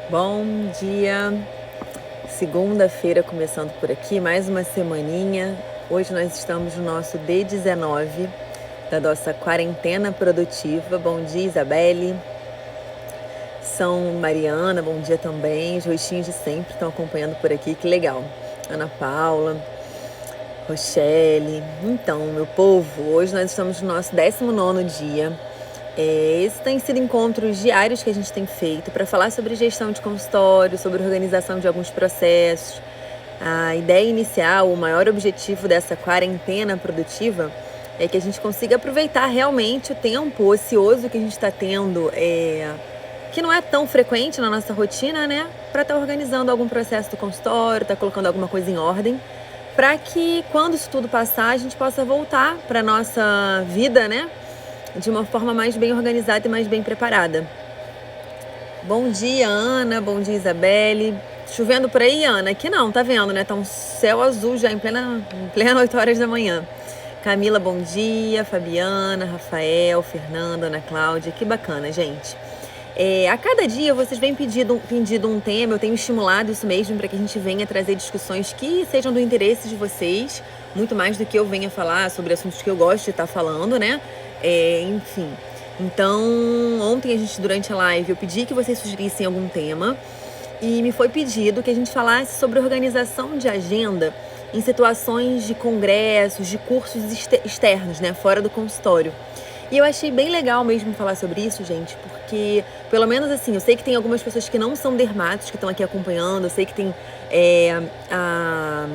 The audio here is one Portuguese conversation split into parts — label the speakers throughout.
Speaker 1: Bom dia, segunda-feira começando por aqui, mais uma semaninha. Hoje nós estamos no nosso D19 da nossa quarentena produtiva. Bom dia, Isabelle. São Mariana, bom dia também. Os rostinhos de sempre estão acompanhando por aqui, que legal. Ana Paula, Rochelle. Então, meu povo, hoje nós estamos no nosso 19º dia. Esses têm sido encontros diários que a gente tem feito para falar sobre gestão de consultório, sobre organização de alguns processos. A ideia inicial, o maior objetivo dessa quarentena produtiva é que a gente consiga aproveitar realmente o tempo ocioso que a gente está tendo, que não é tão frequente na nossa rotina, né? Para estar organizando algum processo do consultório, estar colocando alguma coisa em ordem, para que quando isso tudo passar a gente possa voltar para a nossa vida, né? De uma forma mais bem organizada e mais bem preparada. Bom dia, Ana. Bom dia, Isabelle. Chovendo por aí, Ana? Aqui não, tá vendo, né? Tá um céu azul já em plena 8 horas da manhã. Camila, bom dia. Fabiana, Rafael, Fernanda, Ana Cláudia. Que bacana, gente. A cada dia vocês vêm pedindo um tema, eu tenho estimulado isso mesmo para que a gente venha trazer discussões que sejam do interesse de vocês, muito mais do que eu venha falar sobre assuntos que eu gosto de estar falando, né? Enfim. Então, ontem durante a live, eu pedi que vocês sugerissem algum tema e me foi pedido que a gente falasse sobre organização de agenda em situações de congressos, de cursos externos, né? Fora do consultório. E eu achei bem legal mesmo falar sobre isso, gente, porque, pelo menos assim, eu sei que tem algumas pessoas que não são dermatos que estão aqui acompanhando, eu sei que tem a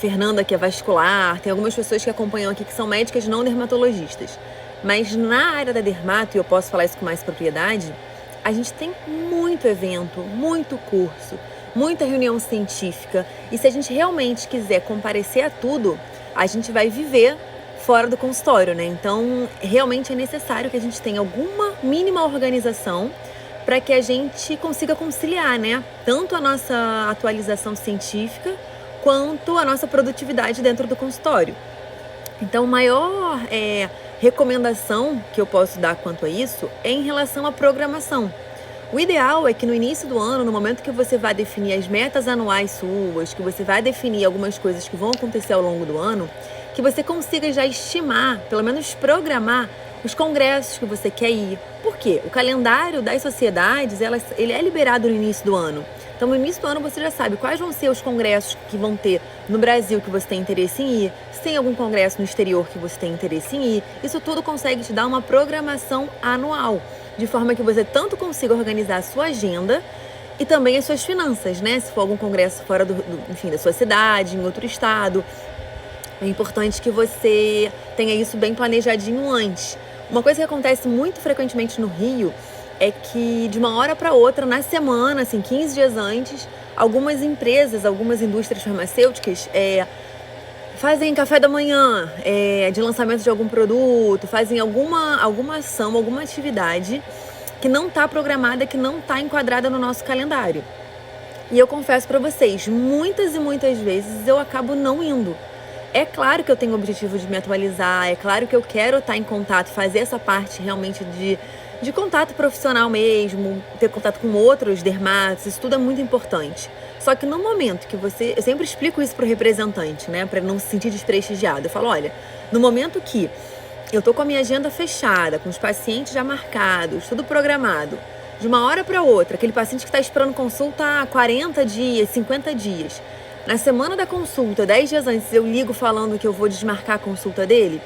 Speaker 1: Fernanda, que é vascular, tem algumas pessoas que acompanham aqui que são médicas não dermatologistas. Mas na área da dermato, e eu posso falar isso com mais propriedade, a gente tem muito evento, muito curso, muita reunião científica, e se a gente realmente quiser comparecer a tudo, a gente vai viver fora do consultório, né? Então, realmente é necessário que a gente tenha alguma mínima organização para que a gente consiga conciliar, né? Tanto a nossa atualização científica quanto a nossa produtividade dentro do consultório. Então, a maior recomendação que eu posso dar quanto a isso é em relação à programação. O ideal é que no início do ano, no momento que você vai definir as metas anuais suas, que você vai definir algumas coisas que vão acontecer ao longo do ano, que você consiga já estimar, pelo menos programar, os congressos que você quer ir. Por quê? O calendário das sociedades, ele é liberado no início do ano. Então, no início do ano, você já sabe quais vão ser os congressos que vão ter no Brasil que você tem interesse em ir, se tem algum congresso no exterior que você tem interesse em ir. Isso tudo consegue te dar uma programação anual, de forma que você tanto consiga organizar a sua agenda e também as suas finanças, né? Se for algum congresso fora da sua cidade, em outro estado. É importante que você tenha isso bem planejadinho antes. Uma coisa que acontece muito frequentemente no Rio é que de uma hora para outra, na semana, assim, 15 dias antes, algumas empresas, algumas indústrias farmacêuticas fazem café da manhã, de lançamento de algum produto, fazem alguma ação, alguma atividade que não está programada, que não está enquadrada no nosso calendário. E eu confesso para vocês, muitas e muitas vezes eu acabo não indo. É claro que eu tenho o objetivo de me atualizar, é claro que eu quero estar em contato, fazer essa parte realmente de contato profissional mesmo, ter contato com outros dermatos, isso tudo é muito importante. Só que no momento que eu sempre explico isso pro representante, né, para não se sentir desprestigiado. Eu falo, olha, no momento que eu tô com a minha agenda fechada, com os pacientes já marcados, tudo programado, de uma hora para outra, aquele paciente que está esperando consulta há 40 dias, 50 dias, na semana da consulta, 10 dias antes, eu ligo falando que eu vou desmarcar a consulta dele,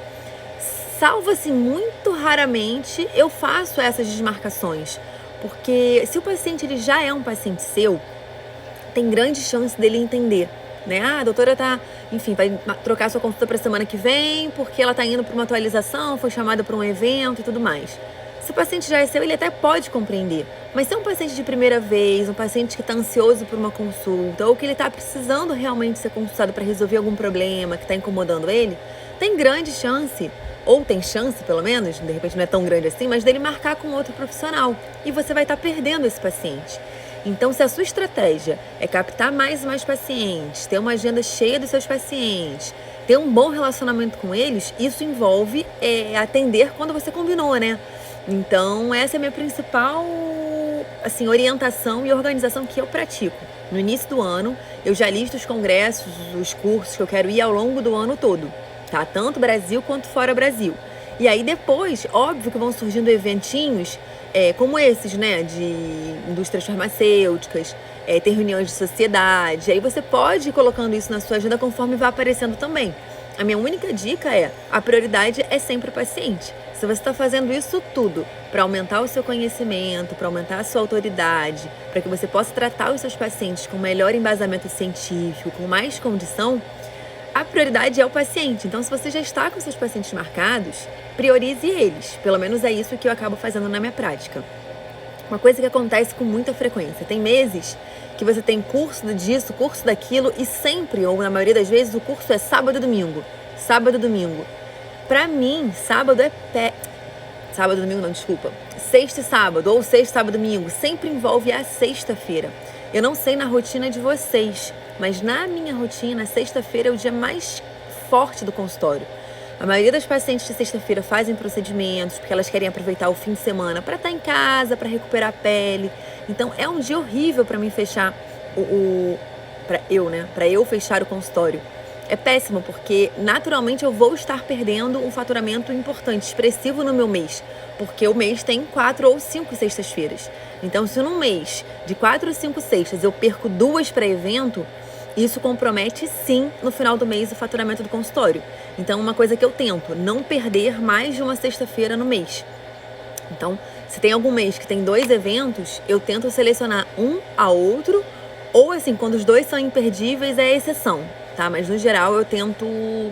Speaker 1: salvo-se muito raramente eu faço essas desmarcações. Porque se o paciente ele já é um paciente seu, tem grande chance dele entender, né? A doutora vai trocar sua consulta para a semana que vem, porque ela está indo para uma atualização, foi chamada para um evento e tudo mais. Se o paciente já é seu, ele até pode compreender. Mas se é um paciente de primeira vez, um paciente que está ansioso por uma consulta, ou que ele está precisando realmente ser consultado para resolver algum problema que está incomodando ele, tem grande chance, ou tem chance pelo menos, de repente não é tão grande assim, mas dele marcar com outro profissional. E você vai estar perdendo esse paciente. Então, se a sua estratégia é captar mais e mais pacientes, ter uma agenda cheia dos seus pacientes, ter um bom relacionamento com eles, isso envolve atender quando você combinou, né? Então, essa é a minha principal assim, orientação e organização que eu pratico. No início do ano, eu já listo os congressos, os cursos que eu quero ir ao longo do ano todo, tá? Tanto Brasil quanto fora Brasil. E aí depois, óbvio que vão surgindo eventinhos como esses, né? De indústrias farmacêuticas, ter reuniões de sociedade. Aí você pode ir colocando isso na sua agenda conforme vai aparecendo também. A minha única dica a prioridade é sempre o paciente. Se você está fazendo isso tudo para aumentar o seu conhecimento, para aumentar a sua autoridade, para que você possa tratar os seus pacientes com melhor embasamento científico, com mais condição, a prioridade é o paciente. Então, se você já está com seus pacientes marcados, priorize eles. Pelo menos é isso que eu acabo fazendo na minha prática. Uma coisa que acontece com muita frequência. Tem meses que você tem curso disso, curso daquilo, e sempre, ou na maioria das vezes, o curso é sábado e domingo. Sábado e domingo. Pra mim, sábado é sábado e domingo não, desculpa. Sexta e sábado, ou sexta, sábado e domingo, sempre envolve a sexta-feira. Eu não sei na rotina de vocês, mas na minha rotina, sexta-feira é o dia mais forte do consultório. A maioria das pacientes de sexta-feira fazem procedimentos porque elas querem aproveitar o fim de semana para estar em casa, para recuperar a pele. Então é um dia horrível para mim fechar para eu fechar o consultório. É péssimo porque naturalmente eu vou estar perdendo um faturamento importante, expressivo no meu mês, porque o mês tem 4 ou 5 sextas-feiras. Então, se num mês de 4 ou 5 sextas eu perco 2 para evento, isso compromete sim no final do mês o faturamento do consultório. Então, uma coisa que eu tento, não perder mais de uma sexta-feira no mês. Então, se tem algum mês que tem 2 eventos, eu tento selecionar um a outro, ou assim, quando os 2 são imperdíveis, é exceção, tá? Mas no geral eu tento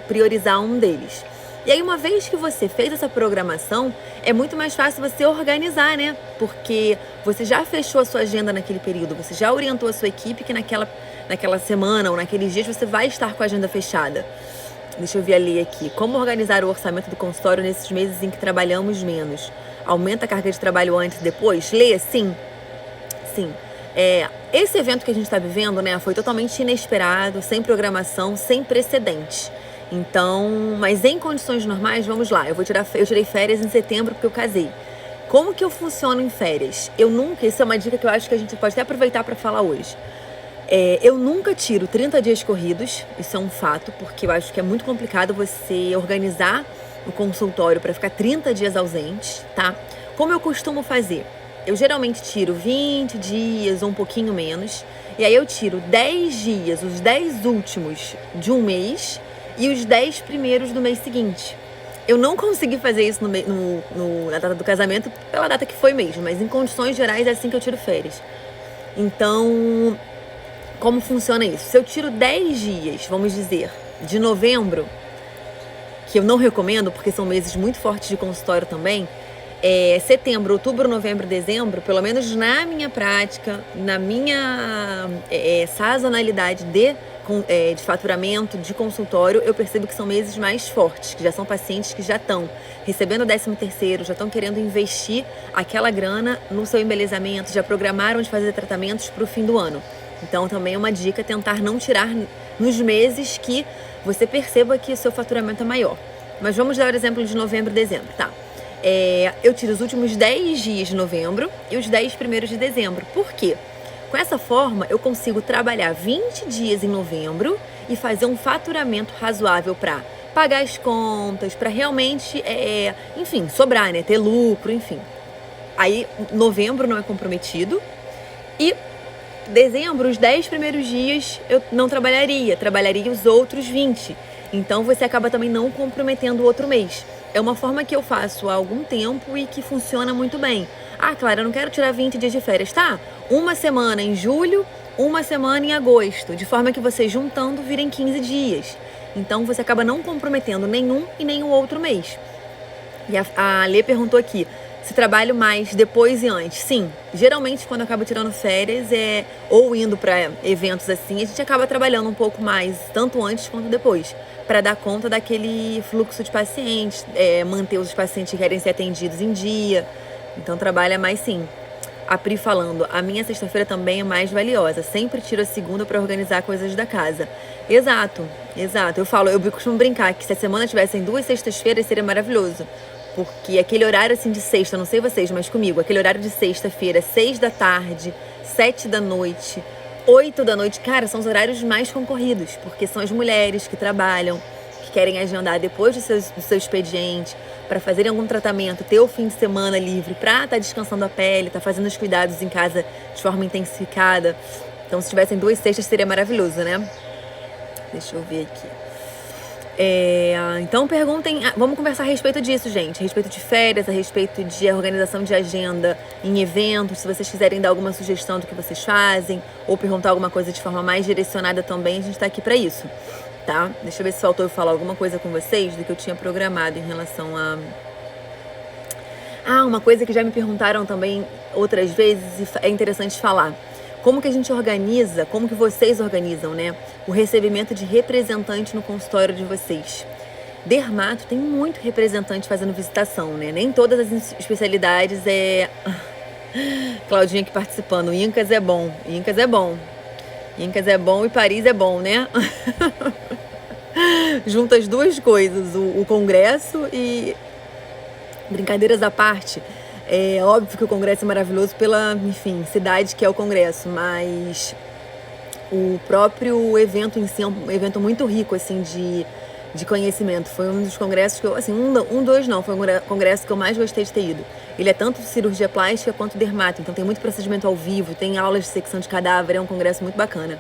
Speaker 1: priorizar um deles. E aí, uma vez que você fez essa programação, é muito mais fácil você organizar, né? Porque você já fechou a sua agenda naquele período, você já orientou a sua equipe que naquela semana ou naqueles dias você vai estar com a agenda fechada. Deixa eu ver ali aqui. Como organizar o orçamento do consultório nesses meses em que trabalhamos menos? Aumenta a carga de trabalho antes e depois? Lê, sim. Sim. Esse evento que a gente está vivendo, né, foi totalmente inesperado, sem programação, sem precedentes. Então, mas em condições normais, vamos lá, eu tirei férias em setembro porque eu casei. Como que eu funciono em férias? Isso é uma dica que eu acho que a gente pode até aproveitar para falar hoje. Eu nunca tiro 30 dias corridos, isso é um fato, porque eu acho que é muito complicado você organizar o consultório para ficar 30 dias ausente, tá? Como eu costumo fazer? Eu geralmente tiro 20 dias ou um pouquinho menos, e aí eu tiro 10 dias, os 10 últimos de um mês e os 10 primeiros do mês seguinte. Eu não consegui fazer isso na data do casamento pela data que foi mesmo, mas em condições gerais é assim que eu tiro férias. Então, como funciona isso? Se eu tiro 10 dias, vamos dizer, de novembro, que eu não recomendo porque são meses muito fortes de consultório também, setembro, outubro, novembro, dezembro, pelo menos na minha prática, na minha sazonalidade de faturamento, de consultório, eu percebo que são meses mais fortes, que já são pacientes que já estão recebendo o 13º, já estão querendo investir aquela grana no seu embelezamento, já programaram de fazer tratamentos para o fim do ano. Então, também é uma dica tentar não tirar nos meses que você perceba que o seu faturamento é maior. Mas vamos dar o exemplo de novembro e dezembro, tá? Eu tiro os últimos 10 dias de novembro e os 10 primeiros de dezembro. Por quê? Com essa forma, eu consigo trabalhar 20 dias em novembro e fazer um faturamento razoável para pagar as contas, para realmente, enfim, sobrar, né? Ter lucro, enfim. Aí, novembro não é comprometido e dezembro, os 10 primeiros dias, eu não trabalharia os outros 20. Então, você acaba também não comprometendo o outro mês. É uma forma que eu faço há algum tempo e que funciona muito bem. Ah, Clara, eu não quero tirar 20 dias de férias, tá? Uma semana em julho, uma semana em agosto, de forma que você juntando virem 15 dias. Então, você acaba não comprometendo nenhum e nenhum outro mês. E a Lê perguntou aqui, se trabalho mais depois e antes? Sim, geralmente quando eu acabo tirando férias ou indo para eventos assim, a gente acaba trabalhando um pouco mais, tanto antes quanto depois, para dar conta daquele fluxo de pacientes, manter os pacientes que querem ser atendidos em dia. Então trabalha mais sim. A Pri falando, a minha sexta-feira também é mais valiosa, sempre tiro a segunda para organizar coisas da casa. Exato. Eu costumo brincar que se a semana tivessem 2 sextas-feiras seria maravilhoso. Porque aquele horário assim de sexta, não sei vocês, mas comigo, aquele horário de sexta-feira, 6 da tarde, 7 da noite, 8 da noite, cara, são os horários mais concorridos, porque são as mulheres que trabalham, que querem agendar depois do seu expediente, para fazerem algum tratamento, ter o fim de semana livre, pra estar descansando a pele, tá fazendo os cuidados em casa de forma intensificada. Então, se tivessem 2 sextas, seria maravilhoso, né? Deixa eu ver aqui. Então perguntem, vamos conversar a respeito disso, gente, a respeito de férias, a respeito de organização de agenda em eventos, se vocês quiserem dar alguma sugestão do que vocês fazem, ou perguntar alguma coisa de forma mais direcionada também, a gente tá aqui pra isso, tá? Deixa eu ver se faltou eu falar alguma coisa com vocês do que eu tinha programado em relação a... uma coisa que já me perguntaram também outras vezes e é interessante falar. Como que a gente organiza, como que vocês organizam, né? O recebimento de representante no consultório de vocês. Dermato tem muito representante fazendo visitação, né? Nem todas as especialidades Claudinha aqui participando. Incas é bom. Incas é bom. Incas é bom e Paris é bom, né? Junta as duas coisas, o congresso e... Brincadeiras à parte. É óbvio que o congresso é maravilhoso pela, enfim, cidade que é o congresso, mas o próprio evento em si é um evento muito rico, assim, de conhecimento. Foi um dos congressos que eu, assim, foi um congresso que eu mais gostei de ter ido. Ele é tanto cirurgia plástica quanto dermato, então tem muito procedimento ao vivo, tem aulas de secção de cadáver, é um congresso muito bacana.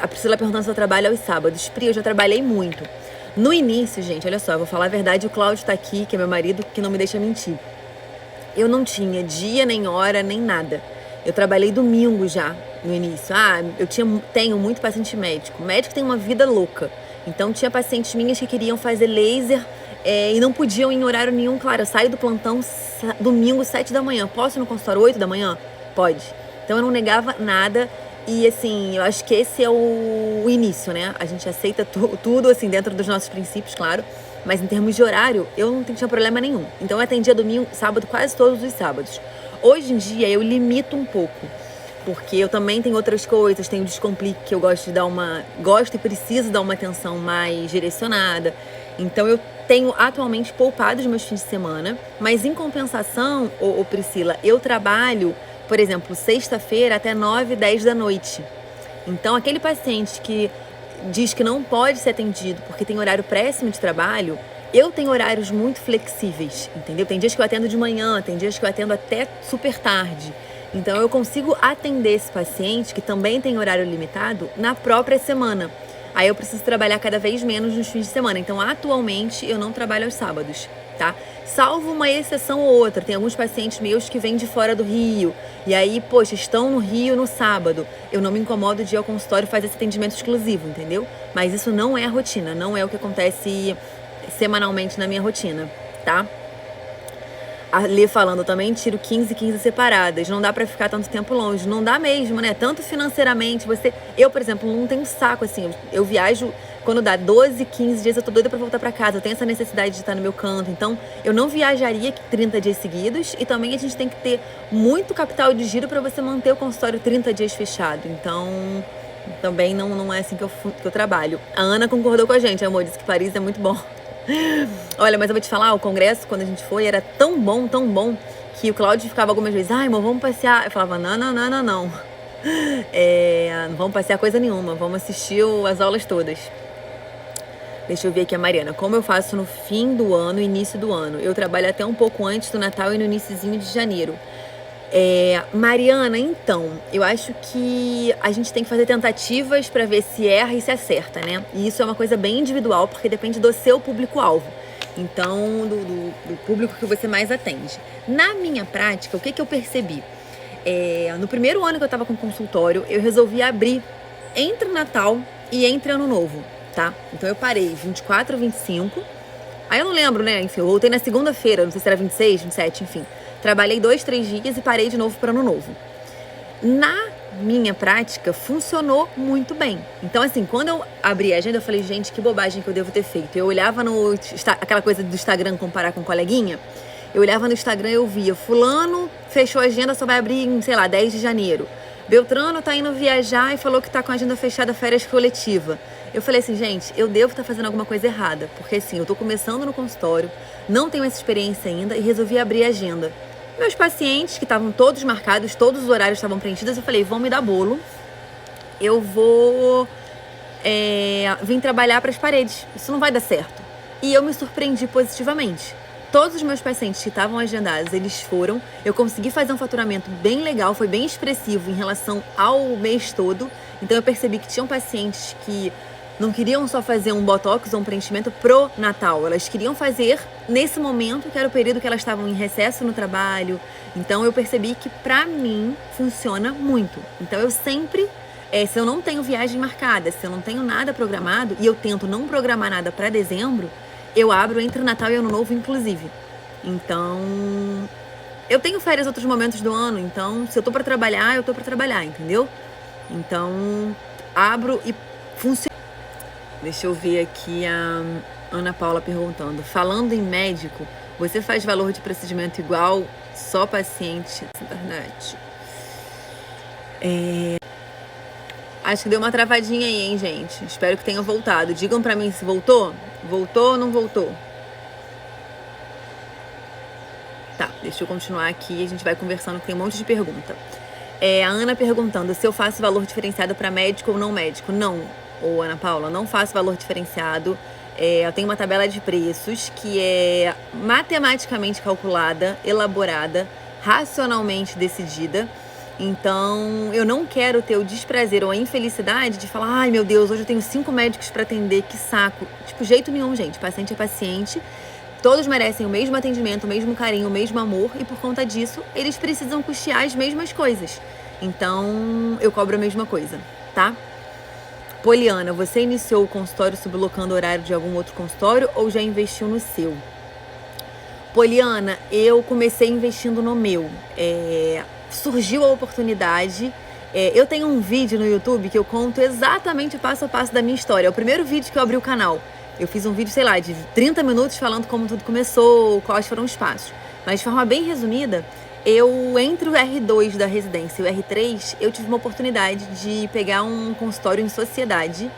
Speaker 1: A Priscila perguntando se eu trabalho aos sábados. Pri, eu já trabalhei muito. No início, gente, olha só, eu vou falar a verdade, o Cláudio tá aqui, que é meu marido, que não me deixa mentir. Eu não tinha dia, nem hora, nem nada. Eu trabalhei domingo já, no início. Tenho muito paciente médico. Médico tem uma vida louca. Então, tinha pacientes minhas que queriam fazer laser e não podiam ir em horário nenhum. Claro, eu saio do plantão domingo, 7 da manhã. Posso ir no consultório 8 da manhã? Pode. Então, eu não negava nada. E, assim, eu acho que esse é o início, né? A gente aceita tudo, assim, dentro dos nossos princípios, claro. Mas em termos de horário, eu não tinha problema nenhum. Então eu atendia domingo, sábado, quase todos os sábados. Hoje em dia eu limito um pouco, porque eu também tenho outras coisas, tenho o Descomplique que eu gosto e preciso dar uma atenção mais direcionada. Então eu tenho atualmente poupado os meus fins de semana, mas em compensação, Priscila, eu trabalho, por exemplo, sexta-feira até 9, 10 da noite. Então aquele paciente que diz que não pode ser atendido porque tem horário péssimo de trabalho, eu tenho horários muito flexíveis, entendeu? Tem dias que eu atendo de manhã, tem dias que eu atendo até super tarde. Então eu consigo atender esse paciente, que também tem horário limitado, na própria semana. Aí eu preciso trabalhar cada vez menos nos fins de semana. Então atualmente eu não trabalho aos sábados, tá? Salvo uma exceção ou outra. Tem alguns pacientes meus que vêm de fora do Rio. E aí, poxa, estão no Rio no sábado. Eu não me incomodo de ir ao consultório fazer esse atendimento exclusivo, entendeu? Mas isso não é a rotina, não é o que acontece semanalmente na minha rotina, tá? A Lê falando também, tiro 15 separadas. Não dá pra ficar tanto tempo longe. Não dá mesmo, né? Tanto financeiramente, eu, por exemplo, não tenho saco, assim. Eu viajo, quando dá 12, 15 dias, eu tô doida pra voltar pra casa. Eu tenho essa necessidade de estar no meu canto. Então, eu não viajaria 30 dias seguidos. E também a gente tem que ter muito capital de giro pra você manter o consultório 30 dias fechado. Então, também não é assim que eu trabalho. A Ana concordou com a gente, amor. Disse que Paris é muito bom. Olha, mas eu vou te falar, o congresso, quando a gente foi, era tão bom, que o Cláudio ficava algumas vezes, amor, vamos passear. Eu falava, não. Não vamos passear coisa nenhuma, vamos assistir as aulas todas. Deixa eu ver aqui a Mariana. Como eu faço no fim do ano, início do ano? Eu trabalho até um pouco antes do Natal e no iniciozinho de janeiro. Mariana, então, eu acho que a gente tem que fazer tentativas para ver se erra e se acerta, né? E isso é uma coisa bem individual, porque depende do seu público-alvo. Então, do público que você mais atende. Na minha prática, o que eu percebi? No primeiro ano que eu tava com consultório, eu resolvi abrir entre Natal e entre Ano Novo, tá? Então eu parei 24, 25. Aí eu não lembro, né? Enfim, eu voltei na segunda-feira, não sei se era 26, 27, enfim. Trabalhei 2, 3 dias e parei de novo para Ano Novo. Na minha prática, funcionou muito bem. Então, assim, quando eu abri a agenda, eu falei, gente, que bobagem que eu devo ter feito. Eu olhava aquela coisa do Instagram, comparar com coleguinha. Eu olhava no Instagram e eu via, fulano fechou a agenda, só vai abrir em, sei lá, 10 de janeiro. Beltrano tá indo viajar e falou que tá com a agenda fechada, férias coletiva. Eu falei assim, gente, eu devo estar fazendo alguma coisa errada, porque assim, eu tô começando no consultório, não tenho essa experiência ainda e resolvi abrir a agenda. Meus pacientes, que estavam todos marcados, todos os horários estavam preenchidos, eu falei, vão me dar bolo, eu vou vir trabalhar para as paredes, isso não vai dar certo. E eu me surpreendi positivamente. Todos os meus pacientes que estavam agendados, eles foram. Eu consegui fazer um faturamento bem legal, foi bem expressivo em relação ao mês todo. Então eu percebi que tinham pacientes que não queriam só fazer um botox ou um preenchimento pro Natal. Elas queriam fazer nesse momento, que era o período que elas estavam em recesso no trabalho. Então eu percebi que pra mim funciona muito. Então eu sempre, se eu não tenho viagem marcada, se eu não tenho nada programado, e eu tento não programar nada pra dezembro, eu abro entre o Natal e Ano Novo, inclusive. Então, eu tenho férias em outros momentos do ano, então, se eu tô pra trabalhar, eu tô pra trabalhar, entendeu? Então, abro e funciona. Deixa eu ver aqui a Ana Paula perguntando. Falando em médico, você faz valor de procedimento igual só paciente na internet? Acho que deu uma travadinha aí, hein, gente? Espero que tenha voltado. Digam pra mim se voltou. Voltou ou não voltou? Tá, deixa eu continuar aqui. A gente vai conversando, que tem um monte de pergunta. A Ana perguntando se eu faço valor diferenciado pra médico ou não médico. Não, Ana Paula, não faço valor diferenciado. Eu tenho uma tabela de preços que é matematicamente calculada, elaborada, racionalmente decidida. Então, eu não quero ter o desprazer ou a infelicidade de falar, ai meu Deus, hoje eu tenho 5 médicos pra atender, que saco. Tipo, jeito nenhum, gente. Paciente é paciente. Todos merecem o mesmo atendimento, o mesmo carinho, o mesmo amor. E por conta disso, eles precisam custear as mesmas coisas. Então, eu cobro a mesma coisa, tá? Poliana, você iniciou o consultório sublocando o horário de algum outro consultório ou já investiu no seu? Poliana, eu comecei investindo no meu. Surgiu a oportunidade. Eu tenho um vídeo no YouTube que eu conto exatamente passo a passo da minha história. É o primeiro vídeo que eu abri o canal. Eu fiz um vídeo, sei lá, de 30 minutos falando como tudo começou, quais foram os passos. Mas de forma bem resumida, entre o R2 da residência e o R3, eu tive uma oportunidade de pegar um consultório em sociedade.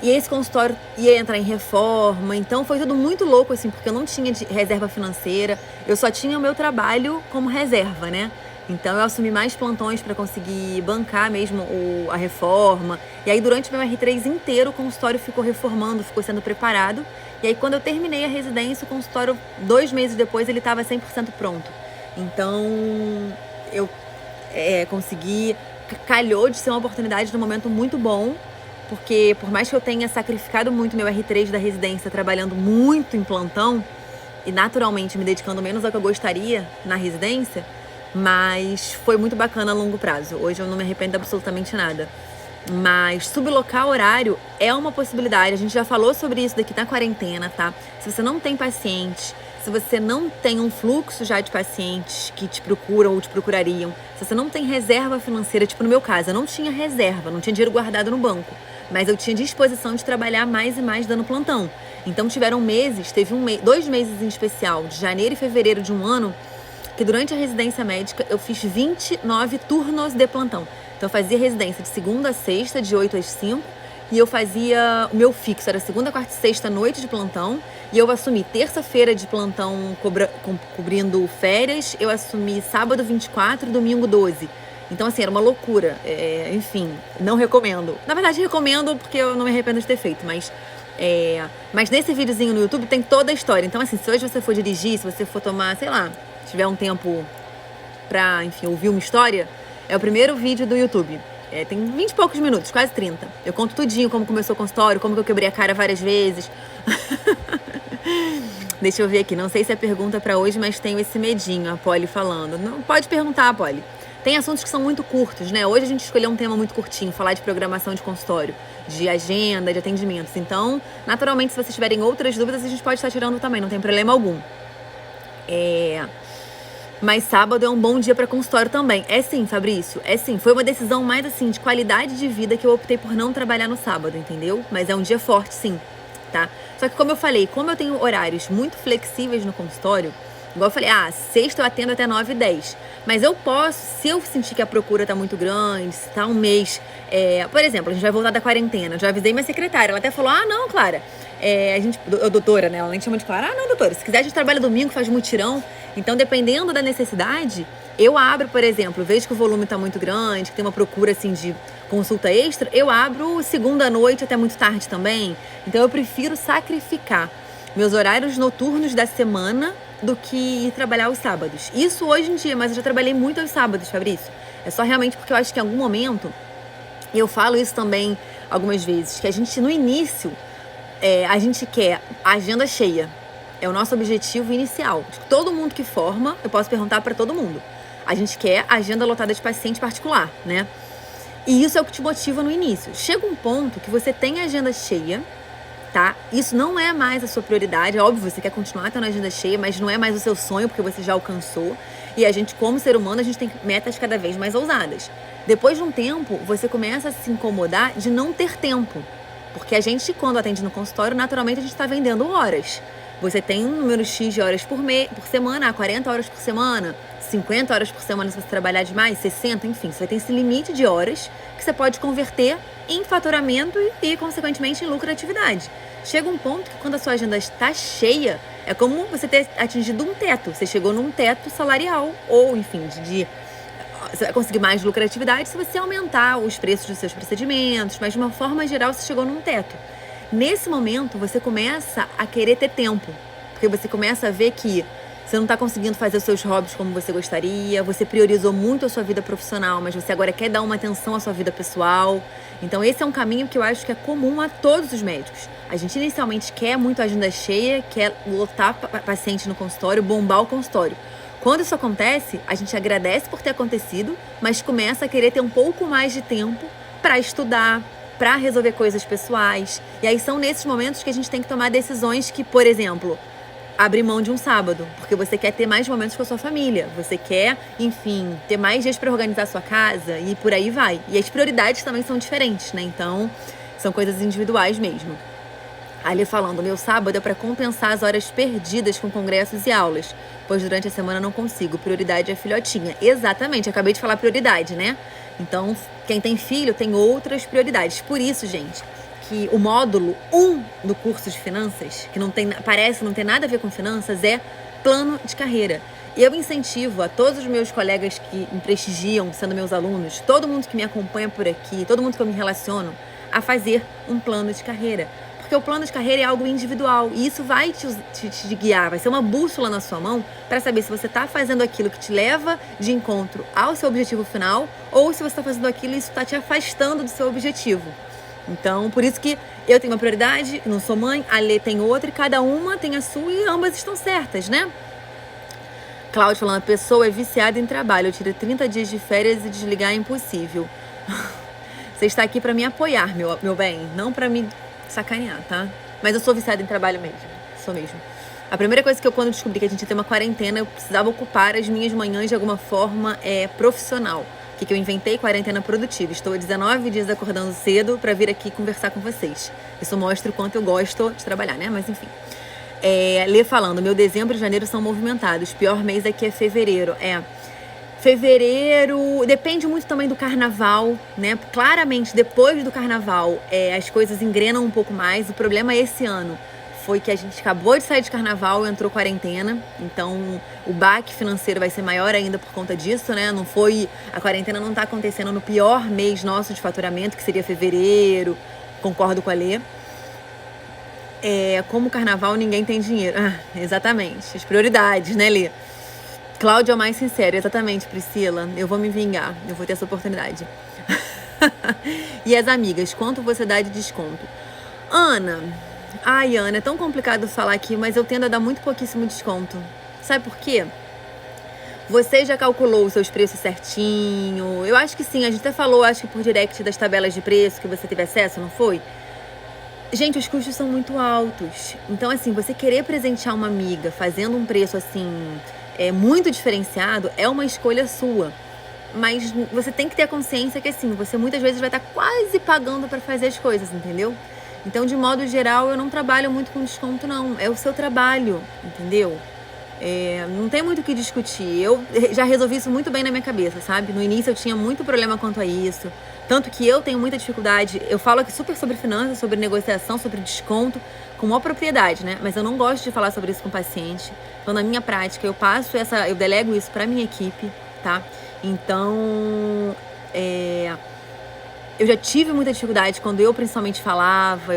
Speaker 1: E esse consultório ia entrar em reforma, então foi tudo muito louco, assim, porque eu não tinha reserva financeira, eu só tinha o meu trabalho como reserva, né? Então eu assumi mais plantões para conseguir bancar mesmo a reforma. E aí durante o meu R3 inteiro o consultório ficou reformando, ficou sendo preparado. E aí quando eu terminei a residência, o consultório, 2 meses depois, ele estava 100% pronto. Então eu consegui, calhou de ser uma oportunidade num momento muito bom. Porque por mais que eu tenha sacrificado muito meu R3 da residência, trabalhando muito em plantão e naturalmente me dedicando menos ao que eu gostaria na residência, mas foi muito bacana a longo prazo. Hoje eu não me arrependo absolutamente nada. Mas sublocar horário é uma possibilidade. A gente já falou sobre isso daqui na quarentena, tá? Se você não tem paciente, se você não tem um fluxo já de pacientes que te procuram ou te procurariam, se você não tem reserva financeira, tipo no meu caso, eu não tinha reserva, não tinha dinheiro guardado no banco, mas eu tinha disposição de trabalhar mais e mais dando plantão. Então tiveram meses, teve 2 meses em especial, de janeiro e fevereiro de um ano, que durante a residência médica eu fiz 29 turnos de plantão. Então eu fazia residência de segunda a sexta, de 8 às 5, e eu fazia, o meu fixo era segunda, quarta e sexta, noite de plantão, e eu assumi terça-feira de plantão cobrindo férias, eu assumi sábado 24 e domingo 12. Então, assim, era uma loucura. Enfim, não recomendo. Na verdade, recomendo porque eu não me arrependo de ter feito, mas nesse videozinho no YouTube tem toda a história. Então, assim, se hoje você for dirigir, se você for tomar, sei lá, tiver um tempo pra, enfim, ouvir uma história, é o primeiro vídeo do YouTube. Tem 20 e poucos minutos, quase 30. Eu conto tudinho, como começou o consultório, como que eu quebrei a cara várias vezes. Deixa eu ver aqui, não sei se é pergunta pra hoje, mas tenho esse medinho, a Polly falando. Não, pode perguntar, Polly. Tem assuntos que são muito curtos, né? Hoje a gente escolheu um tema muito curtinho, falar de programação de consultório, de agenda, de atendimentos. Então, naturalmente, se vocês tiverem outras dúvidas, a gente pode estar tirando também, não tem problema algum. Mas sábado é um bom dia para consultório também. É sim, Fabrício, é sim. Foi uma decisão mais assim, de qualidade de vida, que eu optei por não trabalhar no sábado, entendeu? Mas é um dia forte, sim, tá? Só que como eu falei, como eu tenho horários muito flexíveis no consultório, igual eu falei, sexta eu atendo até 9h10. Mas eu posso, se eu sentir que a procura tá muito grande, se tá um mês... por exemplo, a gente vai voltar da quarentena. Eu já avisei minha secretária. Ela até falou, não, Clara. A doutora, né? Ela nem chama de Clara. Não, doutora, se quiser a gente trabalha domingo, faz mutirão. Então, dependendo da necessidade, eu abro, por exemplo, vejo que o volume tá muito grande, que tem uma procura, assim, de consulta extra, eu abro segunda à noite até muito tarde também. Então, eu prefiro sacrificar meus horários noturnos da semana do que ir trabalhar aos sábados. Isso hoje em dia, mas eu já trabalhei muito aos sábados, Fabrício. É só realmente porque eu acho que em algum momento, e eu falo isso também algumas vezes, que a gente no início, a gente quer a agenda cheia. É o nosso objetivo inicial. Todo mundo que forma, eu posso perguntar para todo mundo. A gente quer a agenda lotada de paciente particular, né? E isso é o que te motiva no início. Chega um ponto que você tem a agenda cheia, tá? Isso não é mais a sua prioridade. É óbvio, você quer continuar tendo a agenda cheia, mas não é mais o seu sonho, porque você já alcançou. E a gente, como ser humano, a gente tem metas cada vez mais ousadas. Depois de um tempo, você começa a se incomodar de não ter tempo. Porque a gente, quando atende no consultório, naturalmente a gente está vendendo horas. Você tem um número X de horas por semana, 40 horas por semana, 50 horas por semana se você trabalhar demais, 60, enfim. Você tem esse limite de horas que você pode converter em faturamento e, consequentemente, em lucratividade. Chega um ponto que quando a sua agenda está cheia, é como você ter atingido um teto. Você chegou num teto salarial ou, enfim, você vai conseguir mais lucratividade se você aumentar os preços dos seus procedimentos, mas de uma forma geral você chegou num teto. Nesse momento, você começa a querer ter tempo, porque você começa a ver que você não está conseguindo fazer os seus hobbies como você gostaria, você priorizou muito a sua vida profissional, mas você agora quer dar uma atenção à sua vida pessoal. Então esse é um caminho que eu acho que é comum a todos os médicos. A gente inicialmente quer muito agenda cheia, quer lotar paciente no consultório, bombar o consultório. Quando isso acontece, a gente agradece por ter acontecido, mas começa a querer ter um pouco mais de tempo para estudar, para resolver coisas pessoais. E aí são nesses momentos que a gente tem que tomar decisões que, por exemplo, abrir mão de um sábado, porque você quer ter mais momentos com a sua família, você quer, enfim, ter mais dias para organizar a sua casa e por aí vai. E as prioridades também são diferentes, né? Então, são coisas individuais mesmo. Ali falando, meu sábado é para compensar as horas perdidas com congressos e aulas, pois durante a semana não consigo. Prioridade é filhotinha. Exatamente, acabei de falar prioridade, né? Então, quem tem filho tem outras prioridades. Por isso, gente, que o módulo 1 do curso de finanças, que parece não ter nada a ver com finanças, é plano de carreira. E eu incentivo a todos os meus colegas que me prestigiam, sendo meus alunos, todo mundo que me acompanha por aqui, todo mundo que eu me relaciono, a fazer um plano de carreira. Porque o plano de carreira é algo individual e isso vai te guiar, vai ser uma bússola na sua mão para saber se você está fazendo aquilo que te leva de encontro ao seu objetivo final ou se você está fazendo aquilo e isso está te afastando do seu objetivo. Então, por isso que eu tenho uma prioridade, não sou mãe, a Lê tem outra e cada uma tem a sua e ambas estão certas, né? Cláudia falando, a pessoa é viciada em trabalho, eu tiro 30 dias de férias e desligar é impossível. Você está aqui para me apoiar, meu bem, não para me sacanear, tá? Mas eu sou viciada em trabalho mesmo, sou mesmo. A primeira coisa que quando descobri que a gente ia ter uma quarentena, eu precisava ocupar as minhas manhãs de alguma forma profissional. O que eu inventei? Quarentena produtiva. Estou há 19 dias acordando cedo para vir aqui conversar com vocês. Isso mostra o quanto eu gosto de trabalhar, né? Mas enfim. Lê falando, meu dezembro e janeiro são movimentados. Pior mês aqui é fevereiro. Fevereiro, depende muito também do carnaval, né? Claramente, depois do carnaval, as coisas engrenam um pouco mais. O problema esse ano foi que a gente acabou de sair de carnaval e entrou quarentena. Então, o baque financeiro vai ser maior ainda por conta disso, né? A quarentena não tá acontecendo no pior mês nosso de faturamento, que seria fevereiro. Concordo com a Lê. Como carnaval, ninguém tem dinheiro. Exatamente. As prioridades, né, Lê? Cláudia é o mais sincero, exatamente, Priscila. Eu vou me vingar, eu vou ter essa oportunidade. E as amigas, quanto você dá de desconto? Ana, é tão complicado falar aqui, mas eu tendo a dar muito pouquíssimo desconto. Sabe por quê? Você já calculou os seus preços certinho? Eu acho que sim, a gente até falou, acho que por direct das tabelas de preço que você teve acesso, não foi? Gente, os custos são muito altos. Então, assim, você querer presentear uma amiga fazendo um preço, assim, muito diferenciado, é uma escolha sua. Mas você tem que ter a consciência que, assim, você muitas vezes vai estar quase pagando para fazer as coisas, entendeu? Então, de modo geral, eu não trabalho muito com desconto, não. É o seu trabalho, entendeu? Não tem muito o que discutir. Eu já resolvi isso muito bem na minha cabeça, sabe? No início eu tinha muito problema quanto a isso. Tanto que eu tenho muita dificuldade. Eu falo aqui super sobre finanças, sobre negociação, sobre desconto, com maior propriedade, né? Mas eu não gosto de falar sobre isso com o paciente. Então, na minha prática, eu delego isso pra minha equipe, tá? Então, eu já tive muita dificuldade quando eu principalmente falava,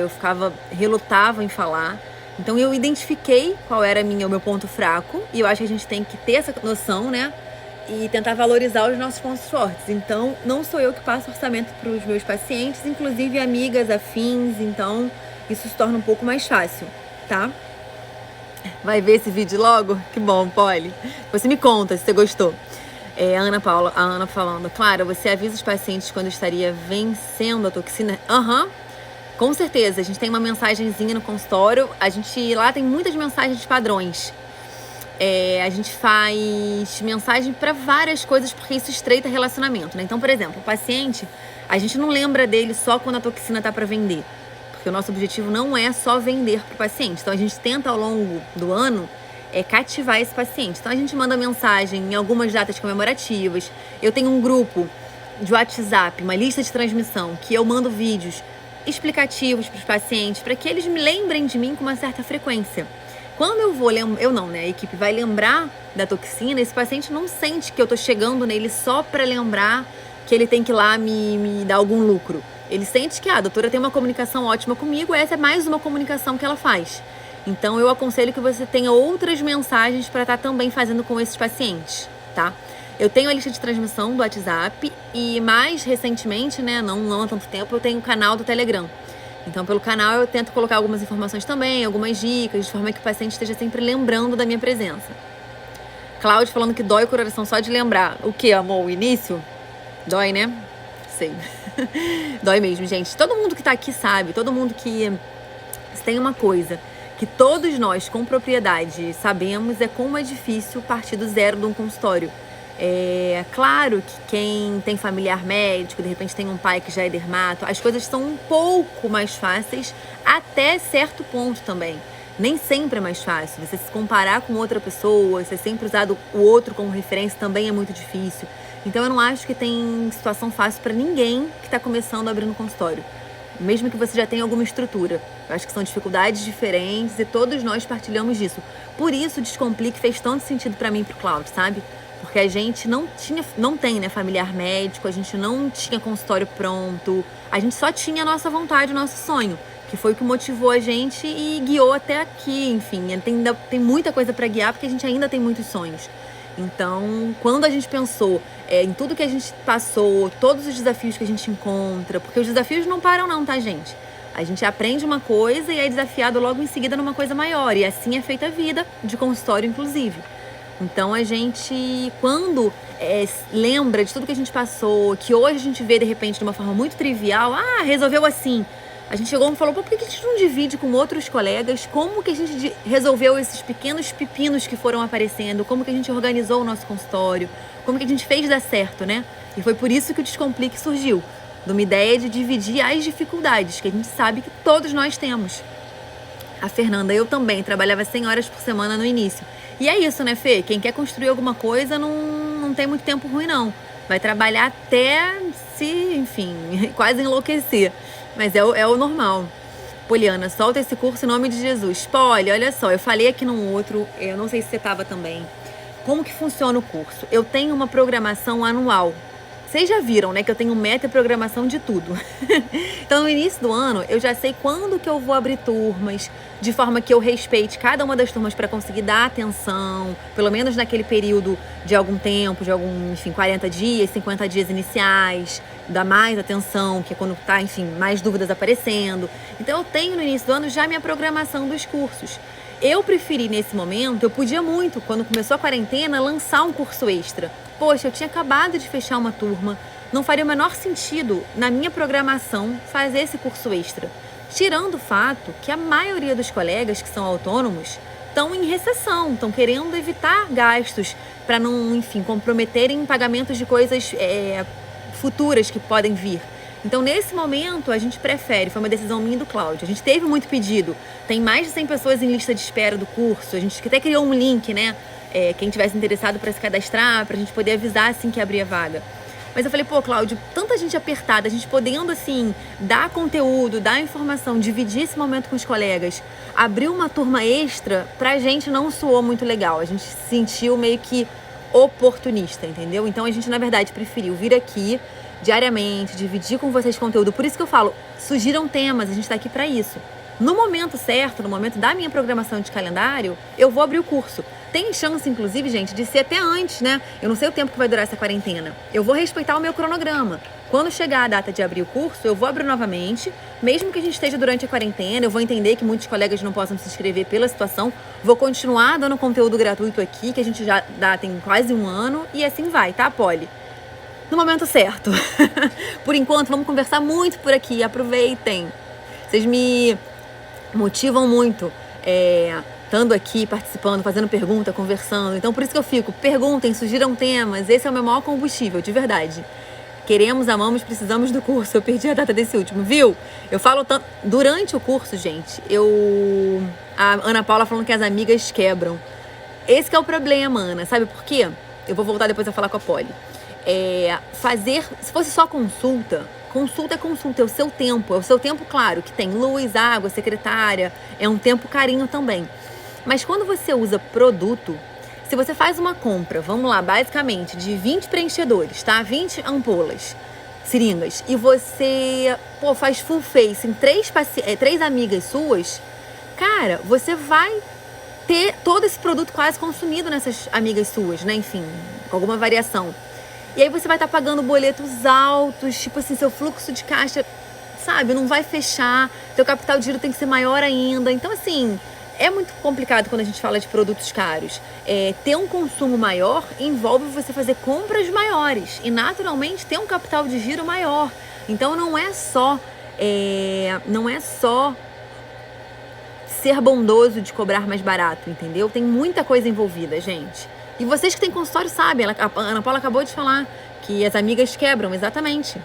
Speaker 1: relutava em falar. Então eu identifiquei qual era o meu ponto fraco, e eu acho que a gente tem que ter essa noção, né? E tentar valorizar os nossos pontos fortes. Então, não sou eu que passo orçamento para os meus pacientes, inclusive amigas, afins, então isso se torna um pouco mais fácil, tá? Vai ver esse vídeo logo? Que bom, Polly. Você me conta se você gostou. A Ana falando, Clara, você avisa os pacientes quando estaria vencendo a toxina? Com certeza, a gente tem uma mensagenzinha no consultório, lá tem muitas mensagens padrões. A gente faz mensagem para várias coisas, porque isso estreita relacionamento, né? Então, por exemplo, o paciente, a gente não lembra dele só quando a toxina tá para vender, porque o nosso objetivo não é só vender pro paciente. Então, a gente tenta ao longo do ano cativar esse paciente. Então, a gente manda mensagem em algumas datas comemorativas. Eu tenho um grupo de WhatsApp, uma lista de transmissão, que eu mando vídeos explicativos para os pacientes, para que eles me lembrem de mim com uma certa frequência. Quando a equipe vai lembrar da toxina, esse paciente não sente que eu tô chegando nele só para lembrar que ele tem que ir lá me dar algum lucro. Ele sente que a doutora tem uma comunicação ótima comigo, essa é mais uma comunicação que ela faz. Então eu aconselho que você tenha outras mensagens para estar também fazendo com esses pacientes, tá? Eu tenho a lista de transmissão do WhatsApp e mais recentemente, né, não há tanto tempo, eu tenho o canal do Telegram. Então, pelo canal eu tento colocar algumas informações também, algumas dicas, de forma que o paciente esteja sempre lembrando da minha presença. Cláudia falando que dói o coração só de lembrar. O que, amor? O início? Dói, né? Sei. Dói mesmo, gente. Todo mundo que tá aqui sabe, todo mundo que... Se tem uma coisa que todos nós, com propriedade, sabemos, é como é difícil partir do zero de um consultório. Claro que quem tem familiar médico, de repente tem um pai que já é dermato, as coisas são um pouco mais fáceis até certo ponto também. Nem sempre é mais fácil. Você se comparar com outra pessoa, você sempre usar o outro como referência também é muito difícil. Então eu não acho que tem situação fácil para ninguém que está começando a abrir no consultório. Mesmo que você já tenha alguma estrutura. Eu acho que são dificuldades diferentes e todos nós partilhamos disso. Por isso o Descomplique fez tanto sentido para mim e pro Cláudio, sabe? Porque a gente não tem, né, familiar médico, a gente não tinha consultório pronto, a gente só tinha a nossa vontade, o nosso sonho, que foi o que motivou a gente e guiou até aqui, enfim. Tem muita coisa para guiar, porque a gente ainda tem muitos sonhos. Então, quando a gente pensou em tudo que a gente passou, todos os desafios que a gente encontra, porque os desafios não param não, tá, gente? A gente aprende uma coisa e é desafiado logo em seguida numa coisa maior, e assim é feita a vida, de consultório inclusive. Então a gente, quando lembra de tudo que a gente passou, que hoje a gente vê de repente de uma forma muito trivial, resolveu assim. A gente chegou e falou, por que a gente não divide com outros colegas como que a gente resolveu esses pequenos pepinos que foram aparecendo, como que a gente organizou o nosso consultório, como que a gente fez dar certo, né? E foi por isso que o Descomplique surgiu, de uma ideia de dividir as dificuldades, que a gente sabe que todos nós temos. A Fernanda, eu também, trabalhava 100 horas por semana no início. E é isso, né, Fê? Quem quer construir alguma coisa não tem muito tempo ruim, não. Vai trabalhar até enfim, quase enlouquecer. Mas é o normal. Poliana, solta esse curso em nome de Jesus. Polly, olha só, eu falei aqui num outro, eu não sei se você estava também. Como que funciona o curso? Eu tenho uma programação anual. Vocês já viram, né, que eu tenho meta e programação de tudo. Então, no início do ano, eu já sei quando que eu vou abrir turmas, de forma que eu respeite cada uma das turmas para conseguir dar atenção, pelo menos naquele período de algum tempo, de 40 dias, 50 dias iniciais, dar mais atenção, que é quando tá, mais dúvidas aparecendo. Então, eu tenho no início do ano já minha programação dos cursos. Eu preferi nesse momento, eu podia muito, quando começou a quarentena, lançar um curso extra. Poxa, eu tinha acabado de fechar uma turma, não faria o menor sentido na minha programação fazer esse curso extra. Tirando o fato que a maioria dos colegas que são autônomos estão em recessão, estão querendo evitar gastos para não, comprometerem pagamentos de coisas futuras que podem vir. Então, nesse momento, a gente prefere, foi uma decisão minha e do Cláudio. A gente teve muito pedido, tem mais de 100 pessoas em lista de espera do curso, a gente até criou um link, né? Quem tivesse interessado para se cadastrar, pra gente poder avisar assim que abrir a vaga. Mas eu falei, pô, Cláudio, tanta gente apertada, a gente podendo, assim, dar conteúdo, dar informação, dividir esse momento com os colegas, abrir uma turma extra, pra gente não soou muito legal. A gente se sentiu meio que oportunista, entendeu? Então a gente, na verdade, preferiu vir aqui diariamente, dividir com vocês conteúdo. Por isso que eu falo, sugiram temas, a gente tá aqui pra isso. No momento certo, no momento da minha programação de calendário, eu vou abrir o curso. Tem chance, inclusive, gente, de ser até antes, né? Eu não sei o tempo que vai durar essa quarentena. Eu vou respeitar o meu cronograma. Quando chegar a data de abrir o curso, eu vou abrir novamente. Mesmo que a gente esteja durante a quarentena, eu vou entender que muitos colegas não possam se inscrever pela situação. Vou continuar dando conteúdo gratuito aqui, que a gente já dá tem quase um ano. E assim vai, tá, Polly? No momento certo. Por enquanto, vamos conversar muito por aqui. Aproveitem. Vocês me motivam muito, estando aqui, participando, fazendo pergunta, conversando. Então, por isso que eu fico, perguntem, sugiram temas. Esse é o meu maior combustível, de verdade. Queremos, amamos, precisamos do curso. Eu perdi a data desse último, viu? Eu falo tanto... Durante o curso, gente, a Ana Paula falando que as amigas quebram. Esse que é o problema, Ana. Sabe por quê? Eu vou voltar depois a falar com a Polly. Se fosse só consulta é o seu tempo. É o seu tempo, claro, que tem luz, água, secretária. É um tempo carinho também. Mas quando você usa produto, se você faz uma compra, vamos lá, basicamente, de 20 preenchedores, tá? 20 ampolas, seringas, e você, faz full face em 3 amigas suas, cara, você vai ter todo esse produto quase consumido nessas amigas suas, né? Enfim, com alguma variação. E aí você vai estar pagando boletos altos, tipo assim, seu fluxo de caixa, sabe, não vai fechar, teu capital de giro tem que ser maior ainda. Então, assim, é muito complicado quando a gente fala de produtos caros. Ter um consumo maior envolve você fazer compras maiores e, naturalmente, ter um capital de giro maior. Então, não é só ser bondoso de cobrar mais barato, entendeu? Tem muita coisa envolvida, gente. E vocês que têm consultório sabem, a Ana Paula acabou de falar que as amigas quebram, exatamente.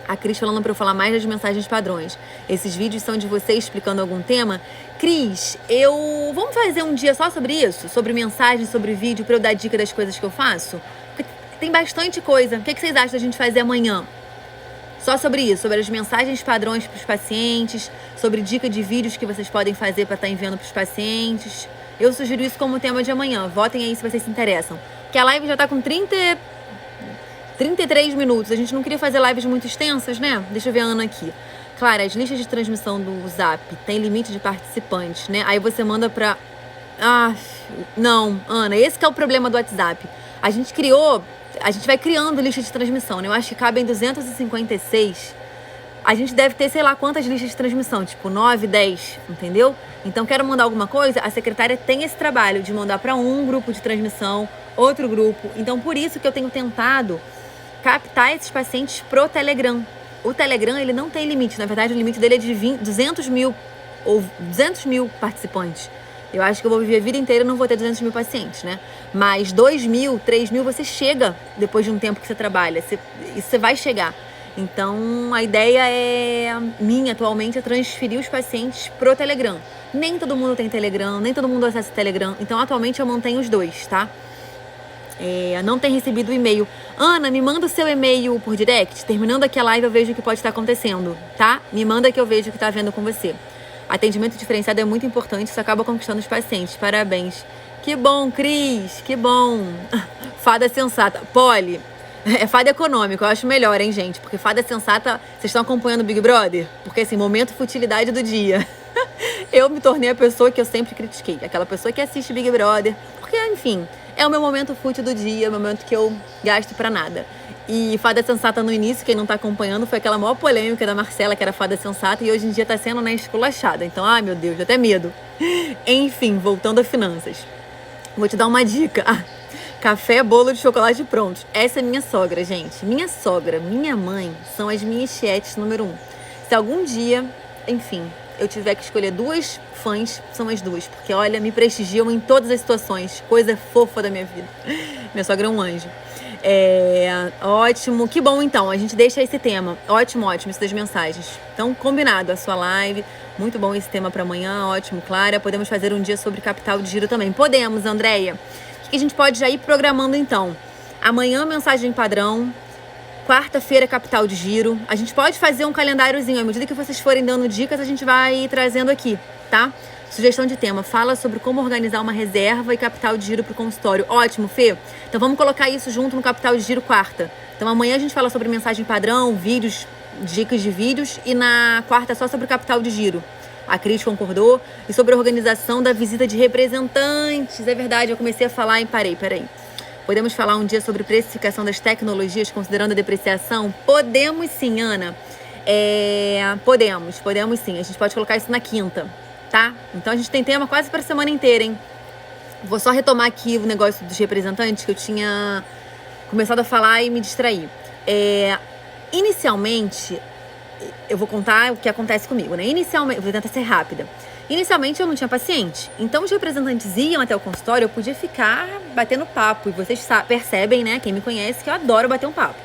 Speaker 1: A Cris falando para eu falar mais das mensagens padrões. Esses vídeos são de você explicando algum tema. Cris, vamos fazer um dia só sobre isso? Sobre mensagem, sobre vídeo, para eu dar dica das coisas que eu faço? Porque tem bastante coisa. O que vocês acham da gente fazer amanhã? Só sobre isso, sobre as mensagens padrões para os pacientes, sobre dica de vídeos que vocês podem fazer para estar enviando para os pacientes. Eu sugiro isso como tema de amanhã. Votem aí se vocês se interessam. Porque a live já tá com 33 minutos. A gente não queria fazer lives muito extensas, né? Deixa eu ver a Ana aqui. Claro, as listas de transmissão do Zap tem limite de participantes, né? Aí você manda pra... não, Ana, esse que é o problema do WhatsApp. A gente vai criando lista de transmissão, né? Eu acho que cabem 256. A gente deve ter, sei lá, quantas listas de transmissão, tipo 9, 10, entendeu? Então, quero mandar alguma coisa, a secretária tem esse trabalho de mandar para um grupo de transmissão, outro grupo. Então, por isso que eu tenho tentado captar esses pacientes pro Telegram. O Telegram, ele não tem limite. Na verdade, o limite dele é de 200 mil participantes. Eu acho que eu vou viver a vida inteira e não vou ter 200 mil pacientes, né? Mas 2 mil, 3 mil, você chega depois de um tempo que você trabalha. Você vai chegar. Então, a ideia minha atualmente é transferir os pacientes pro Telegram. Nem todo mundo tem Telegram, nem todo mundo acessa o Telegram. Então, atualmente eu mantenho os dois, tá? Não tem recebido o e-mail. Ana, me manda o seu e-mail por direct. Terminando aqui a live, eu vejo o que pode estar acontecendo, tá? Me manda que eu vejo o que tá vendo com você. Atendimento diferenciado é muito importante, isso acaba conquistando os pacientes. Parabéns. Que bom, Cris, que bom. Fada sensata. Polly. É fada econômico, eu acho melhor, hein, gente? Porque fada sensata, vocês estão acompanhando o Big Brother? Porque, assim, momento futilidade do dia. Eu me tornei a pessoa que eu sempre critiquei. Aquela pessoa que assiste Big Brother. Porque, enfim, é o meu momento fútil do dia, é o momento que eu gasto pra nada. E fada sensata no início, quem não tá acompanhando, foi aquela maior polêmica da Marcela, que era fada sensata, e hoje em dia tá sendo, né, esculachada. Então, ai, meu Deus, até medo. Enfim, voltando a finanças. Vou te dar uma dica. Café, bolo de chocolate prontos. Essa é minha sogra, gente. Minha sogra, minha mãe, são as minhas tietes número 1. Se algum dia, enfim, eu tiver que escolher 2 fãs, são as 2. Porque, olha, me prestigiam em todas as situações. Coisa fofa da minha vida. Minha sogra é um anjo. Ótimo, que bom então, a gente deixa esse tema. Ótimo, isso das mensagens. Então, combinado, a sua live, muito bom esse tema para amanhã, ótimo, Clara. Podemos fazer um dia sobre capital de giro também. Podemos, Andréia. O que a gente pode já ir programando então? Amanhã, mensagem padrão. Quarta-feira, capital de giro. A gente pode fazer um calendáriozinho. À medida que vocês forem dando dicas, a gente vai trazendo aqui, tá? Sugestão de tema. Fala sobre como organizar uma reserva e capital de giro para o consultório. Ótimo, Fê. Então vamos colocar isso junto no capital de giro quarta. Então amanhã a gente fala sobre mensagem padrão, vídeos, dicas de vídeos. E na quarta só sobre o capital de giro. A Cris concordou. E sobre a organização da visita de representantes. É verdade, eu comecei a falar e parei. Podemos falar um dia sobre precificação das tecnologias, considerando a depreciação? Podemos sim, Ana. Podemos sim. A gente pode colocar isso na quinta, tá? Então a gente tem tema quase para a semana inteira, hein? Vou só retomar aqui o negócio dos representantes que eu tinha começado a falar e me distrair. Inicialmente, eu vou contar o que acontece comigo, né? Inicialmente, vou tentar ser rápida. Inicialmente eu não tinha paciente, então os representantes iam até o consultório, eu podia ficar batendo papo, e vocês percebem, né, quem me conhece, que eu adoro bater um papo.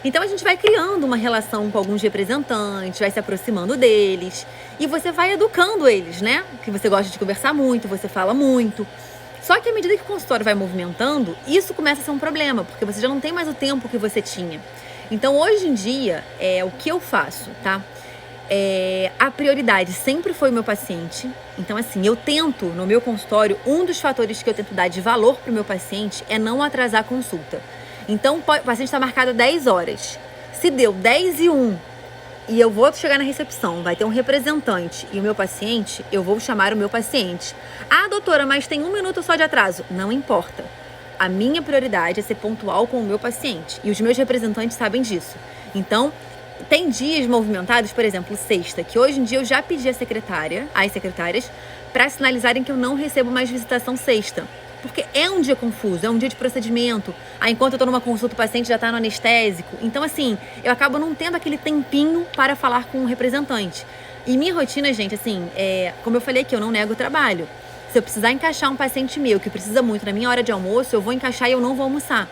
Speaker 1: Então a gente vai criando uma relação com alguns representantes, vai se aproximando deles, e você vai educando eles, né, que você gosta de conversar muito, você fala muito. Só que à medida que o consultório vai movimentando, isso começa a ser um problema, porque você já não tem mais o tempo que você tinha. Então hoje em dia, o que eu faço, tá? A prioridade sempre foi o meu paciente. Então, assim, eu tento, no meu consultório, um dos fatores que eu tento dar de valor para o meu paciente é não atrasar a consulta. Então, o paciente está marcado 10 horas. Se deu 10:01 e eu vou chegar na recepção, vai ter um representante e o meu paciente, eu vou chamar o meu paciente. Ah, doutora, mas tem 1 minuto só de atraso. Não importa. A minha prioridade é ser pontual com o meu paciente. E os meus representantes sabem disso. Então, tem dias movimentados, por exemplo, sexta, que hoje em dia eu já pedi às secretárias, para sinalizarem que eu não recebo mais visitação sexta. Porque é um dia confuso, é um dia de procedimento. Enquanto eu tô numa consulta, o paciente já tá no anestésico. Então, assim, eu acabo não tendo aquele tempinho para falar com o representante. E minha rotina, gente, assim, como eu falei aqui, eu não nego o trabalho. Se eu precisar encaixar um paciente meu que precisa muito na minha hora de almoço, eu vou encaixar e eu não vou almoçar.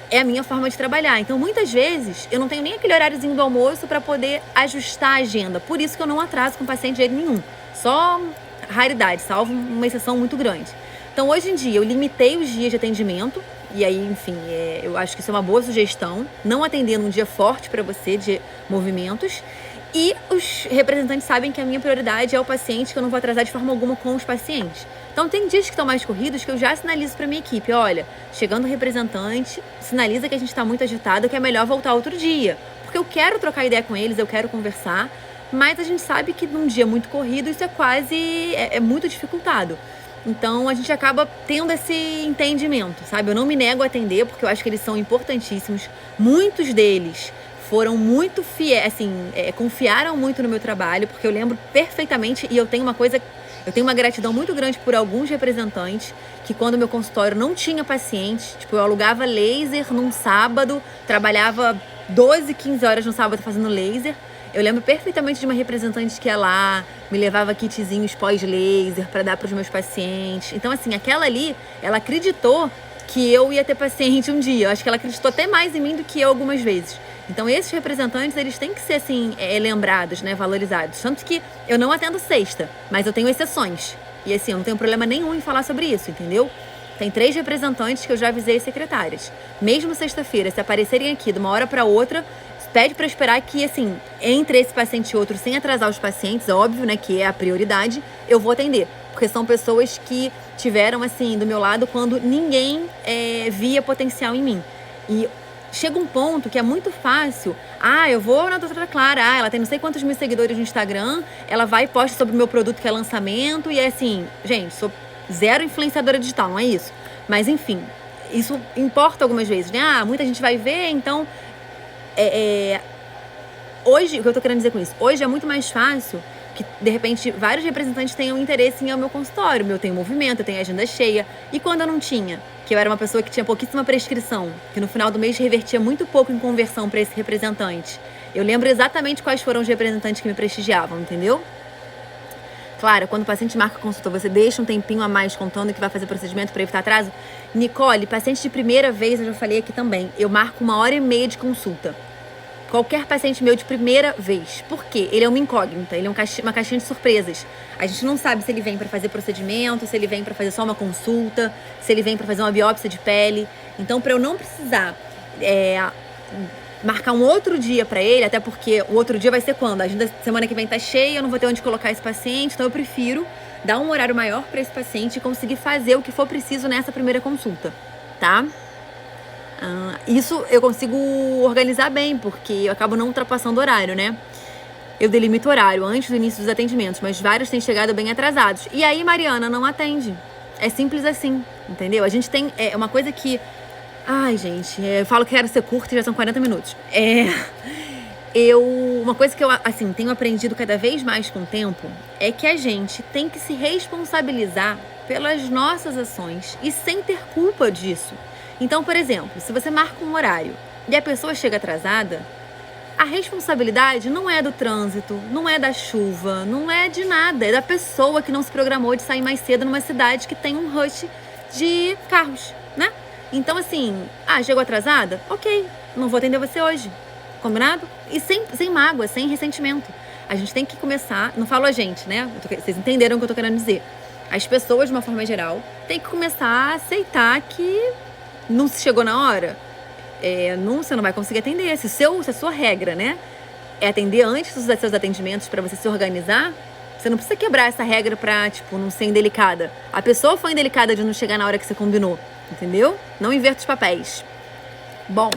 Speaker 1: É a minha forma de trabalhar. Então, muitas vezes, eu não tenho nem aquele horáriozinho do almoço para poder ajustar a agenda. Por isso que eu não atraso com o paciente de jeito nenhum. Só raridade, salvo uma exceção muito grande. Então, hoje em dia, eu limitei os dias de atendimento. E aí, enfim, eu acho que isso é uma boa sugestão. Não atender num dia forte para você de movimentos. E os representantes sabem que a minha prioridade é o paciente, que eu não vou atrasar de forma alguma com os pacientes. Então, tem dias que estão mais corridos que eu já sinalizo para minha equipe. Olha, chegando o representante, sinaliza que a gente está muito agitado, que é melhor voltar outro dia. Porque eu quero trocar ideia com eles, eu quero conversar, mas a gente sabe que num dia muito corrido isso é muito dificultado. Então, a gente acaba tendo esse entendimento, sabe? Eu não me nego a atender, porque eu acho que eles são importantíssimos. Muitos deles foram muito fiéis, assim, confiaram muito no meu trabalho, porque eu lembro perfeitamente, e eu tenho uma gratidão muito grande por alguns representantes, que quando meu consultório não tinha paciente, tipo, eu alugava laser num sábado, trabalhava 12, 15 horas no sábado fazendo laser. Eu lembro perfeitamente de uma representante que ia lá, me levava kitzinhos pós-laser para dar para os meus pacientes. Então, assim, aquela ali, ela acreditou que eu ia ter paciente um dia. Eu acho que ela acreditou até mais em mim do que eu algumas vezes. Então, esses representantes, eles têm que ser, assim, lembrados, né, valorizados. Tanto que eu não atendo sexta, mas eu tenho exceções. E, assim, eu não tenho problema nenhum em falar sobre isso, entendeu? Tem 3 representantes que eu já avisei as secretárias. Mesmo sexta-feira, se aparecerem aqui de uma hora para outra, pede para esperar que, assim, entre esse paciente e outro, sem atrasar os pacientes, óbvio, né, que é a prioridade, eu vou atender. Porque são pessoas que tiveram, assim, do meu lado quando ninguém via potencial em mim. E chega um ponto que é muito fácil. Eu vou na doutora Clara, ela tem não sei quantos mil seguidores no Instagram, ela vai e posta sobre o meu produto que é lançamento, e é assim, gente, sou zero influenciadora digital, não é isso? Mas, enfim, isso importa algumas vezes, né? Muita gente vai ver, então... Hoje, o que eu tô querendo dizer com isso? Hoje é muito mais fácil que, de repente, vários representantes tenham interesse em ir ao meu consultório. Eu tenho movimento, eu tenho agenda cheia. E quando eu não tinha? Que eu era uma pessoa que tinha pouquíssima prescrição, que no final do mês revertia muito pouco em conversão para esse representante. Eu lembro exatamente quais foram os representantes que me prestigiavam, entendeu? Clara, quando o paciente marca consulta, você deixa um tempinho a mais contando que vai fazer procedimento para evitar atraso? Nicole, paciente de primeira vez, eu já falei aqui também, eu marco 1h30 de consulta. Qualquer paciente meu de primeira vez. Por quê? Ele é uma incógnita, ele é uma caixinha de surpresas. A gente não sabe se ele vem para fazer procedimento, se ele vem para fazer só uma consulta, se ele vem para fazer uma biópsia de pele. Então, para eu não precisar marcar um outro dia para ele, até porque o outro dia vai ser quando? A agenda semana que vem tá cheia, eu não vou ter onde colocar esse paciente, então eu prefiro dar um horário maior para esse paciente e conseguir fazer o que for preciso nessa primeira consulta, tá? Isso eu consigo organizar bem, porque eu acabo não ultrapassando o horário, né? Eu delimito horário antes do início dos atendimentos, mas vários têm chegado bem atrasados. E aí, Mariana, não atende. É simples assim, entendeu? A gente tem uma coisa que... Ai, gente, eu falo que quero ser curta e já são 40 minutos. Uma coisa que eu, assim, tenho aprendido cada vez mais com o tempo é que a gente tem que se responsabilizar pelas nossas ações e sem ter culpa disso. Então, por exemplo, se você marca um horário e a pessoa chega atrasada, a responsabilidade não é do trânsito, não é da chuva, não é de nada. É da pessoa que não se programou de sair mais cedo numa cidade que tem um rush de carros, né? Então, assim, chegou atrasada? Ok, não vou atender você hoje. Combinado? E sem mágoa, sem ressentimento. A gente tem que começar, não falo a gente, né? Vocês entenderam o que eu tô querendo dizer. As pessoas, de uma forma geral, têm que começar a aceitar que não se chegou na hora, você não vai conseguir atender. Se a sua regra, né, é atender antes dos seus atendimentos para você se organizar, você não precisa quebrar essa regra pra, não ser indelicada. A pessoa foi indelicada de não chegar na hora que você combinou, entendeu? Não inverta os papéis. Bom,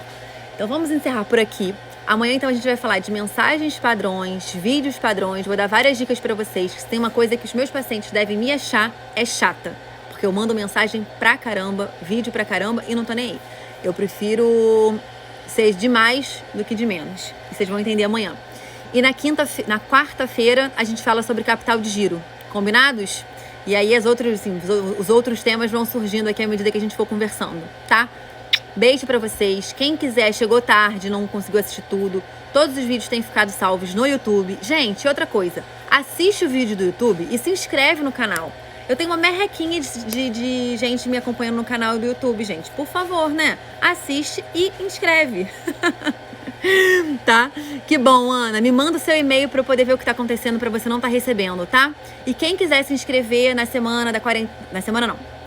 Speaker 1: então vamos encerrar por aqui. Amanhã, então, a gente vai falar de mensagens padrões, vídeos padrões. Vou dar várias dicas para vocês. Se tem uma coisa que os meus pacientes devem me achar, é chata. Porque eu mando mensagem pra caramba, vídeo pra caramba e não tô nem aí. Eu prefiro ser de mais do que de menos. E vocês vão entender amanhã. E na quarta-feira a gente fala sobre capital de giro. Combinados? E aí os outros temas vão surgindo aqui à medida que a gente for conversando, tá? Beijo pra vocês. Quem quiser, chegou tarde, não conseguiu assistir tudo, todos os vídeos têm ficado salvos no YouTube. Gente, outra coisa. Assiste o vídeo do YouTube e se inscreve no canal. Eu tenho uma merrequinha de gente me acompanhando no canal do YouTube, gente. Por favor, né? Assiste e inscreve. Tá? Que bom, Ana. Me manda o seu e-mail para eu poder ver o que tá acontecendo para você não estar recebendo, tá? E quem quiser se inscrever na semana da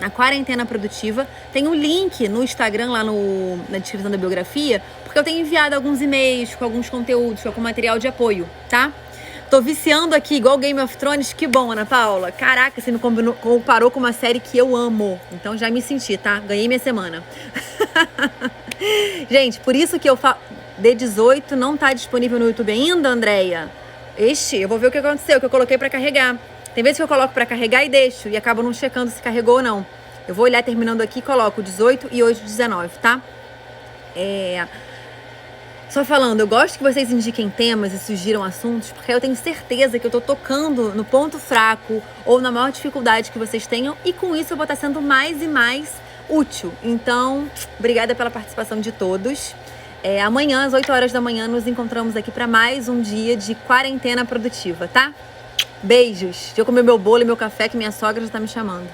Speaker 1: na quarentena produtiva, tem um link no Instagram lá na descrição da biografia, porque eu tenho enviado alguns e-mails com alguns conteúdos, com algum material de apoio, tá? Tô viciando aqui, igual Game of Thrones. Que bom, Ana Paula. Caraca, você me comparou com uma série que eu amo. Então já me senti, tá? Ganhei minha semana. Gente, por isso que eu falo... D18 não tá disponível no YouTube ainda, Andréia? Eu vou ver o que aconteceu, que eu coloquei pra carregar. Tem vezes que eu coloco pra carregar e deixo, e acabo não checando se carregou ou não. Eu vou olhar terminando aqui e coloco 18 e hoje 19, tá? Só falando, eu gosto que vocês indiquem temas e sugiram assuntos, porque eu tenho certeza que eu tô tocando no ponto fraco ou na maior dificuldade que vocês tenham, e com isso eu vou estar sendo mais e mais útil. Então, obrigada pela participação de todos. Amanhã, às 8 horas da manhã, nos encontramos aqui para mais um dia de quarentena produtiva, tá? Beijos. Deixa eu comer meu bolo e meu café, que minha sogra já tá me chamando.